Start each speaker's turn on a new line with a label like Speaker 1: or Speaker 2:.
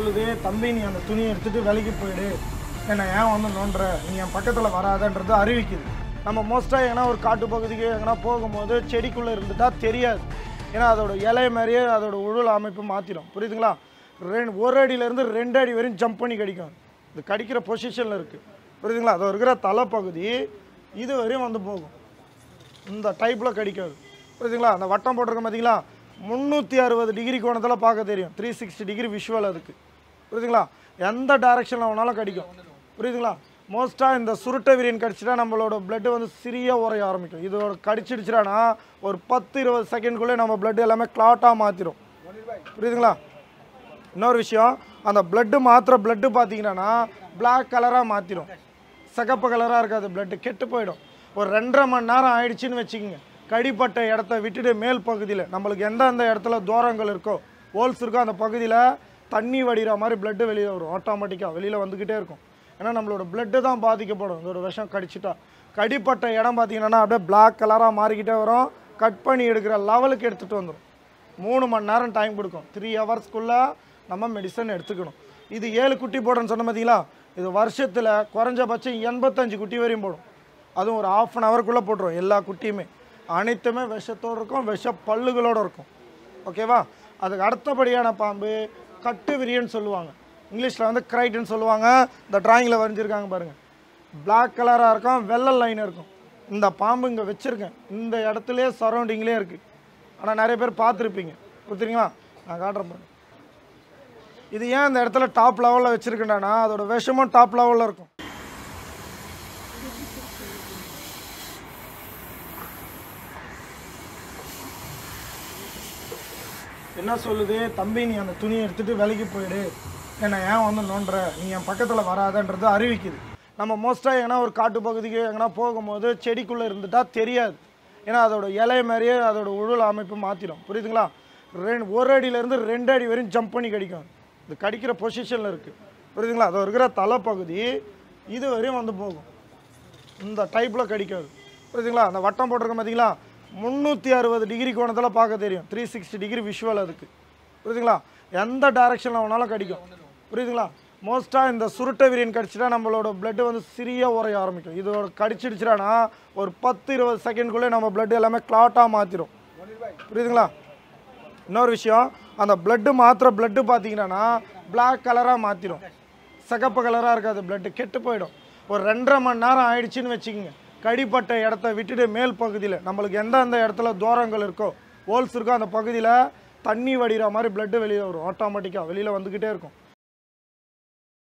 Speaker 1: சொல்லுது, தம்பி நீ அந்த துணியை எடுத்துகிட்டு வேலைக்கு போயிடு, என்னை ஏன் வந்து நோண்டுற, நீ என் பக்கத்தில் வராதன்றது அறிவிக்குது. நம்ம மோஸ்ட்டாக ஏன்னா ஒரு காட்டு பகுதிக்கு எங்கன்னா போகும்போது செடிக்குள்ளே இருந்துட்டால் தெரியாது. ஏன்னா அதோட இலை மாதிரியே அதோட உடல் அமைப்பு மாற்றிடும். புரியுதுங்களா? ஒரு அடியிலேருந்து 2 அடி வரையும் ஜம்ப் பண்ணி கடிக்கும். இது கடிக்கிற பொசிஷனில் இருக்குது. புரியுதுங்களா? அது இருக்கிற தலைப்பகுதி இது வரையும் வந்து போகும். இந்த டைப்பில் கடிக்காது. புரியுதுங்களா? அந்த வட்டம் போட்டிருக்க பார்த்தீங்களா, 360 டிகிரி கோணத்தில் பார்க்க தெரியும். 360 டிகிரி விஷுவல் அதுக்கு. புரியுதுங்களா? எந்த டைரக்ஷனில் வேணாலும் கடிக்கும். புரியுதுங்களா? மோஸ்ட்டாக இந்த சுருட்டை விரியன் கடிச்சிட்டா நம்மளோட பிளட்டு வந்து சிறிய உரைய ஆரம்பிக்கும். இதோட கடிச்சிடுச்சுன்னா ஒரு 10-20 செகண்ட்குள்ளே நம்ம பிளட் எல்லாமே கிளாட்டாக மாற்றிடும். புரியுதுங்களா? இன்னொரு விஷயம், அந்த பிளட்டு மாத்திர பிளட்டு பார்த்தீங்கன்னா பிளாக் கலராக மாற்றிடும். சிகப்பு கலராக இருக்காது, பிளட்டு கெட்டு போயிடும். ஒரு 2.5 மணி நேரம் ஆயிடுச்சுன்னு வச்சுக்கோங்க, கடிப்பட்ட இடத்த விட்டுட்டு மேல் பகுதியில் நம்மளுக்கு எந்தெந்த இடத்துல தூரங்கள் இருக்கோ, ஹோல்ஸ் இருக்கோ, அந்த பகுதியில் தண்ணி வடிகிற மாதிரி பிளட்டு வெளியே வரும். ஆட்டோமேட்டிக்காக வெளியில் வந்துக்கிட்டே இருக்கும். ஏன்னா நம்மளோட பிளட்டு தான் பாதிக்கப்படும் இந்த ஒரு விஷம் கடிச்சிட்டா. கடிப்பட்ட இடம் பார்த்தீங்கன்னா அப்படியே பிளாக் கலராக மாறிக்கிட்டே வரும். கட் பண்ணி எடுக்கிற லெவலுக்கு எடுத்துகிட்டு வந்துடும். 3 மணி நேரம் டைம் கொடுக்கும். 3 ஹவர்ஸ்க்குள்ளே நம்ம மெடிசன் எடுத்துக்கணும். இது 7 குட்டி போடுறேன்னு சொன்ன பார்த்தீங்களா, இது வருஷத்தில் குறைஞ்சபட்சம் 85 குட்டி வரையும் போடும். அதுவும் ஒரு 1/2 ஹவருக்குள்ளே போட்டுரும். எல்லா குட்டியுமே அனைத்துமே விஷத்தோடு இருக்கும், விஷ பல்லுகளோடு இருக்கும். ஓகேவா? அதுக்கு அடுத்தபடியான பாம்பு கட்டு விரியன்னு சொல்லுவாங்க. இங்கிலீஷில் வந்து கிரைட்டுன்னு சொல்லுவாங்க. இந்த ட்ராயிங்கில் வரைஞ்சிருக்காங்க பாருங்கள். பிளாக் கலராக இருக்கும், வெள்ளை லைன் இருக்கும். இந்த பாம்பு இங்கே வச்சுருக்கேன். இந்த இடத்துலையே சரௌண்டிங்லேயே இருக்குது. ஆனால் நிறைய பேர் பார்த்துருப்பீங்க. கொடுத்துருங்களா? நான் காட்டுறேன் பாருங்க. இது ஏன் இந்த இடத்துல டாப் லெவலில் வச்சுருக்கேன்டானா அதோட விஷமும் டாப் லெவலில் இருக்கும். என்ன சொல்லுது, தம்பி நீ அந்த துணியை எடுத்துகிட்டு வேலைக்கு போயிடு, என்னை ஏன் வந்து நோண்டுற, நீ என் பக்கத்தில் வராதன்றது அறிவிக்குது. நம்ம மோஸ்ட்டாக எங்கன்னா ஒரு காட்டு பகுதிக்கு எங்கன்னா போகும்போது செடிக்குள்ளே இருந்துட்டால் தெரியாது. ஏன்னா அதோட இலை மாதிரியே அதோட உடல் அமைப்பு மாற்றிடும். புரியுதுங்களா? ஒரு அடியிலேருந்து 2 அடி வரையும் ஜம்ப் பண்ணி கடிக்கும். இது கடிக்கிற பொசிஷனில் இருக்குது. புரியுதுங்களா? அது இருக்கிற தலைப்பகுதி இது வரையும் வந்து போகும். இந்த டைப்பில் கடிக்காது. புரியுதுங்களா? அந்த வட்டம் போட்டிருக்க பார்த்தீங்களா, 360 டிகிரி கோணத்தில் பார்க்க தெரியும். 360 டிகிரி விஷுவல் அதுக்கு. புரியுதுங்களா? எந்த டைரக்ஷனில் வேணாலும் கடிக்கும். புரியுதுங்களா? மோஸ்ட்டாக இந்த சுருட்டை விரியன் கடிச்சிட்டா நம்மளோட பிளட்டு வந்து சிறிய உரைய ஆரம்பிக்கும். இதோட கடிச்சிடுச்சுன்னா ஒரு 10-20 செகண்ட்குள்ளே நம்ம பிளட்டு எல்லாமே கிளாட்டாக மாற்றிடும். புரியுதுங்களா? இன்னொரு விஷயம், அந்த பிளட்டு மாத்திர பிளட்டு பார்த்தீங்கன்னா பிளாக் கலராக மாற்றிடும். சிகப்பு கலராக இருக்காது, பிளட்டு கெட்டு போயிடும். ஒரு 2.5 மணி நேரம் ஆயிடுச்சுன்னு வச்சுக்கோங்க, கடிப்பட்ட இடத்த விட்டுட்டு மேல் பகுதியில் நம்மளுக்கு எந்தெந்த இடத்துல தூரங்கள் இருக்கோ, ஹோல்ஸ் இருக்கோ, அந்த பகுதியில் தண்ணி வடிகிற மாதிரி பிளட்டு வெளியே வரும். ஆட்டோமேட்டிக்காக வெளியில் வந்துக்கிட்டே இருக்கும்.